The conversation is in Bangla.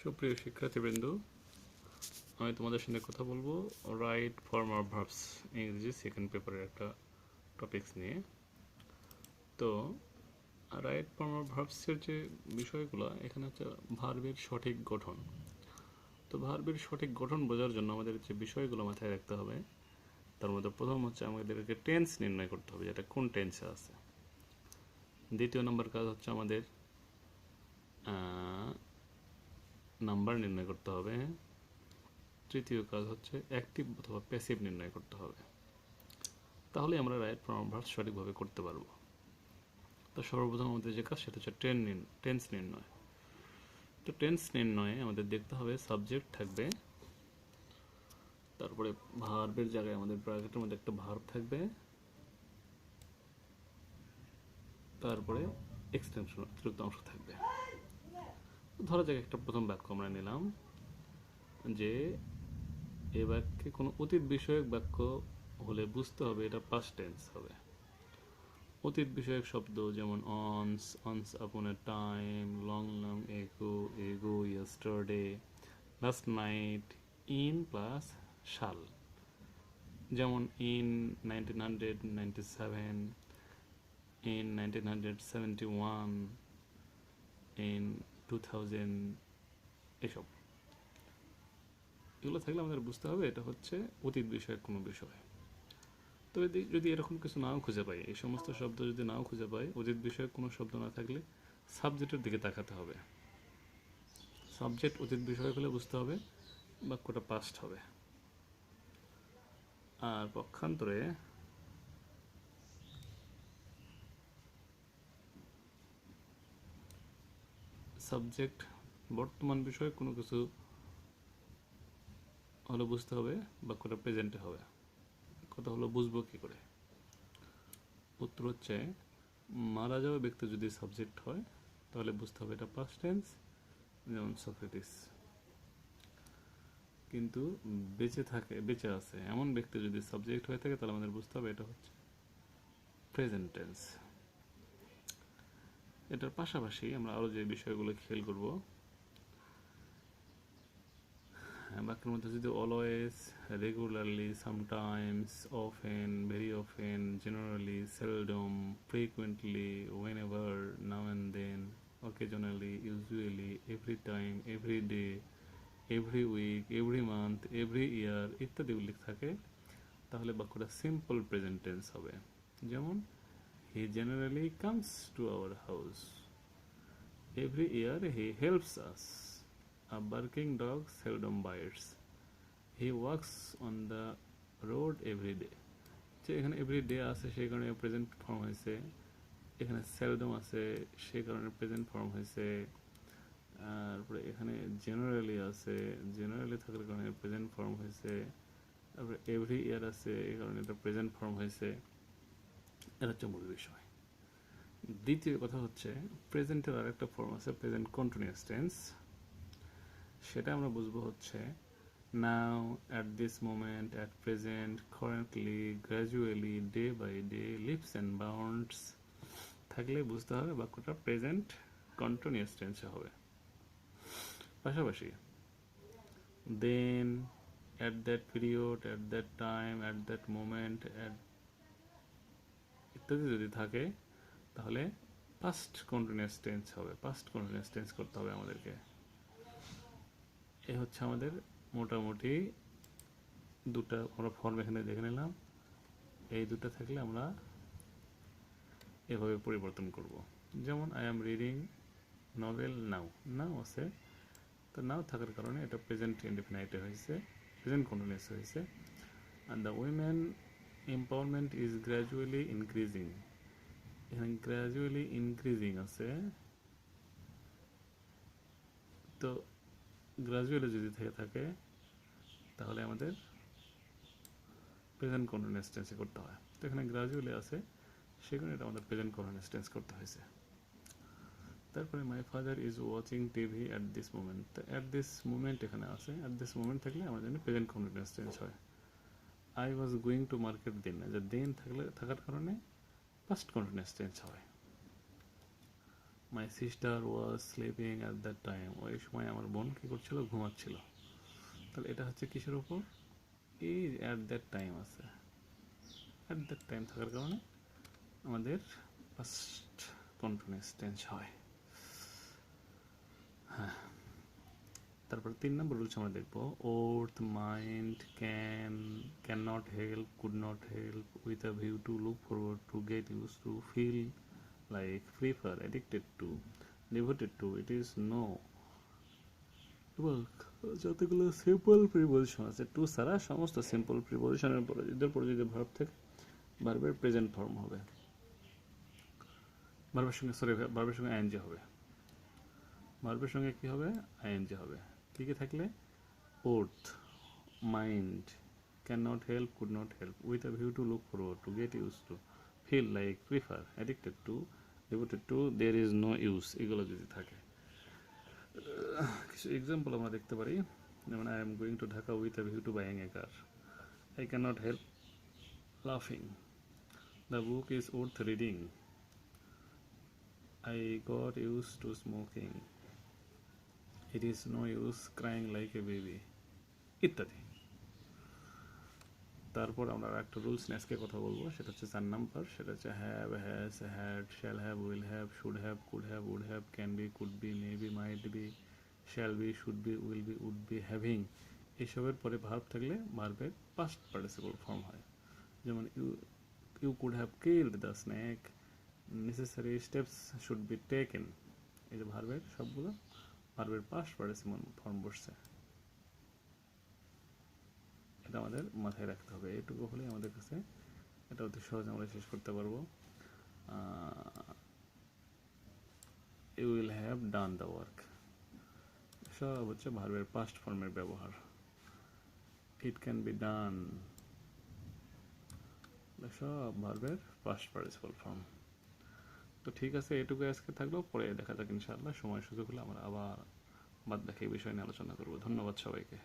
সুপ্রিয় শিক্ষার্থীবৃন্দ, আমি তোমাদের সঙ্গে কথা বলবো রাইট ফর্ম অফ ভার্বস ইংরেজি সেকেন্ড পেপারের একটা টপিকস নিয়ে। তো রাইট ফর্ম অফ ভার্বসের যে বিষয়গুলো এখানে হচ্ছে ভার্বের সঠিক গঠন। তো ভার্বের সঠিক গঠন বোঝার জন্য আমাদের যে বিষয়গুলো মাথায় রাখতে হবে, তার মধ্যে প্রথম হচ্ছে আমাদেরকে টেন্স নির্ণয় করতে হবে, যেটা কোন টেন্সে আছে। দ্বিতীয় নম্বর কাজ হচ্ছে আমাদের নাম্বার নির্ণয় করতে হবে। তৃতীয় কাজ হচ্ছে অ্যাক্টিভ অথবা প্যাসিভ নির্ণয় করতে হবে। তাহলে আমরা রাইট ফর্ম অফ ভার্বস সঠিকভাবে করতে পারবো। তো সর্বপ্রথম আমাদের যে কাজ সেটা হচ্ছে টেন্স নির্ণয়। তো টেন্স নির্ণয়ে আমাদের দেখতে হবে সাবজেক্ট থাকবে, তারপরে ভার্বের জায়গায় আমাদের ব্র্যাকেটের মধ্যে একটা ভার্ব থাকবে, তারপরে এক্সটেনশন অতিরিক্ত অংশ থাকবে। ধরা যাক একটা প্রথম বাক্য আমরা নিলাম যে এ বাক্যে কোনো অতীত বিষয়ক বাক্য হলে বুঝতে হবে এটা পাস্ট টেন্স হবে। অতীত বিষয়ক শব্দ যেমন অনস, অনস আপন এ টাইম, লং লং এগো, এগো yesterday, last night, in plus শাল, যেমন ইন 1997, ইন 1971, ইন 2000, এসব এগুলো থাকলে আমাদের বুঝতে হবে এটা হচ্ছে অতীত বিষয়ক কোনো বিষয়। তবে যদি এরকম কিছু নাও খুঁজে পাই, এই সমস্ত শব্দ যদি নাও খুঁজে পাই, অতীত বিষয়ক কোনো শব্দ না থাকলে সাবজেক্টের দিকে তাকাতে হবে। সাবজেক্ট অতীত বিষয় হলে বুঝতে হবে বাক্যটা পাস্ট হবে। আর পক্ষান্তরে সাবজেক্ট বর্তমান বিষয়ে কোনো কিছু হলে বুঝতে হবে বাক্যটা প্রেজেন্টে হবে। কথা হলো বুঝবো কি করে? উত্তর হচ্ছে মারা যাওয়া ব্যক্তি যদি সাবজেক্ট হয় তাহলে বুঝতে হবে এটা পাস্ট টেন্স, যেমন সক্রেটিস। কিন্তু বেঁচে আছে এমন ব্যক্তি যদি সাবজেক্ট হয়ে থাকে তাহলে আমাদের বুঝতে হবে এটা হচ্ছে প্রেজেন্ট টেন্স। এটার পাশাপাশি আমরা আরও যে বিষয়গুলো খেয়াল করব, বাক্যের মধ্যে যদি always, regularly, sometimes, often, very often, generally, seldom, frequently, whenever, now and then, occasionally, usually, every time, every day, every week, every month, every year ইত্যাদি উল্লেখ থাকে, তাহলে বাক্যটা সিম্পল প্রেজেন্ট টেন্স হবে। যেমন he generally comes to our house, every year he helps us, a barking dog seldom bites, he walks on the road every day। যে এখানে এভরি ডে আছে সেই কারণে প্রেজেন্ট ফর্ম হয়েছে, এখানে সেলডম আছে সেই কারণে প্রেজেন্ট ফর্ম হয়েছে, তারপরে এখানে জেনারেলি আছে, জেনারেলি থাকার কারণে প্রেজেন্ট ফর্ম হয়েছে, তারপরে এভরি ইয়ার আছে এই কারণে এটা প্রেজেন্ট ফর্ম হয়েছে। এটা হচ্ছে মূল বিষয়। দ্বিতীয় কথা হচ্ছে প্রেজেন্টের আরেকটা ফর্ম আছে প্রেজেন্ট কন্টিনিউয়াস টেন্স। সেটা আমরা বুঝবো হচ্ছে now, at this moment, at present, currently, gradually, day by day, leaps and bounds থাকলে বুঝতে হবে বাক্যটা প্রেজেন্ট কন্টিনিউয়াস টেন্সে হবে। পাশাপাশি then, at that period, at that time, at that moment, ইত্যাদি যদি থাকে তাহলে পাস্ট কন্টিনিউয়াস টেন্স হবে। পাস্ট কন্টিনিউয়াস টেন্স করতে হবে আমাদেরকে। এ হচ্ছে আমাদের মোটামুটি দুটা আমরা ফর্ম এখানে দেখে নিলাম। এই দুটো থাকলে আমরা এভাবে পরিবর্তন করব। যেমন আই এম রিডিং নভেল নাও, নাও আছে, তো নাও থাকার কারণে এটা প্রেজেন্ট ইনডিফিনাইটে হয়েছে, প্রেজেন্ট কন্টিনিউয়াস হয়েছে। And the women empowerment is gradually increasing, এখানে গ্র্যাজুয়ালি ইনক্রিজিং আছে, তো গ্র্যাজুয়ালি যদি থেকে থাকে তাহলে আমাদের প্রেজেন্ট কন্টিনিউয়াস টেন্সে করতে হয়। তো এখানে গ্র্যাজুয়ালি আছে সেখানে এটা আমাদের প্রেজেন্ট কন্টিনিউয়াস টেন্স করতে হয়েছে। তারপরে my father is watching TV at this moment, তো অ্যাট দিস মোমেন্ট এখানে আছে, অ্যাট দিস মোমেন্ট থাকলে আমাদের জন্য প্রেজেন্ট কন্টিনিউয়াস টেন্স হয়। I was going to market then, যে দেন থাকার কারণে পাস্ট কন্টিনিউয়াস টেন্স হয়। My sister was sleeping at that time, ওই সময় আমার বোন কী করছিল, ঘুমাচ্ছিল। তাহলে এটা হচ্ছে কিসের উপর, এই অ্যাট দ্যাট টাইম আছে, অ্যাট দ্যাট টাইম থাকার কারণে আমাদের ফার্স্ট কন্টিনিউয়াস টেন্স হয়। হ্যাঁ, তারপর 3 নম্বর রুলস আমরা দেখবো, worth mind can not help, could not help, with a view to look forward to get use to feel like prefer addicted to devoted to, it is no. এবং যতগুলো সিম্পল প্রিপোজিশন আছে, টু ছাড়া সমস্ত সিম্পল প্রিপোজিশনের পরে এদের পরে যদি ভার্ব থাকে, ভার্বের প্রেজেন্ট ফর্ম হবে, ভার্বের সঙ্গে আইএনজি হবে, ভার্বের সঙ্গে কি হবে, আইএনজি হবে। কি কি থাকলে, worth mind can not help, could not help, with a view to look forward to get use to feel like prefer addicted to devoted to there is no use, এগুলো যদি থাকে। কিছু এক্সাম্পল আমরা দেখতে পারি, যেমন I am going to Dhaka with a view to buying a car, I can not help লাফিং, the book is worth reading, I got use to smoking, it is no use crying like a baby, ইত্যাদি। তারপর আমরা একটা রুলস নিয়ে আজকে কথা বলবো, সেটা হচ্ছে 4 নাম্বার, সেটা হচ্ছে have, has, had, shall have, will have, should have, could have, would have, can be, could be, may be, might be, shall be, should be, will be, would be, having. এসবের পরে ভার্ব থাকলে ভার্বের পাস্ট পার্টিসিপল ফর্ম হয়। যেমন you could have killed the snake, necessary steps should be taken. এই যে ভার্বের সবগুলো ভার্বের পাস্ট পার্টিসিপল ফর্ম বসছে, এটা আমাদের মাথায় রাখতে হবে। এটুকু হলে আমাদের কাছে এটা অতি সহজে আমরা শেষ করতে পারবো। You will have done the work, সব হচ্ছে ভার্বের পাস্ট ফর্মের ব্যবহার। ইট ক্যান বি ডান, সব ভার্বের পাস্ট পার্টিসিপল ফর্ম। তো ঠিক আছে, এটুকু আজকে থাকলো, পরে দেখা যাক ইনশাআল্লাহ, সময় সুযোগ হলে আমরা আবার বাদ বাকি বিষয় নিয়ে আলোচনা করবো। ধন্যবাদ সবাইকে।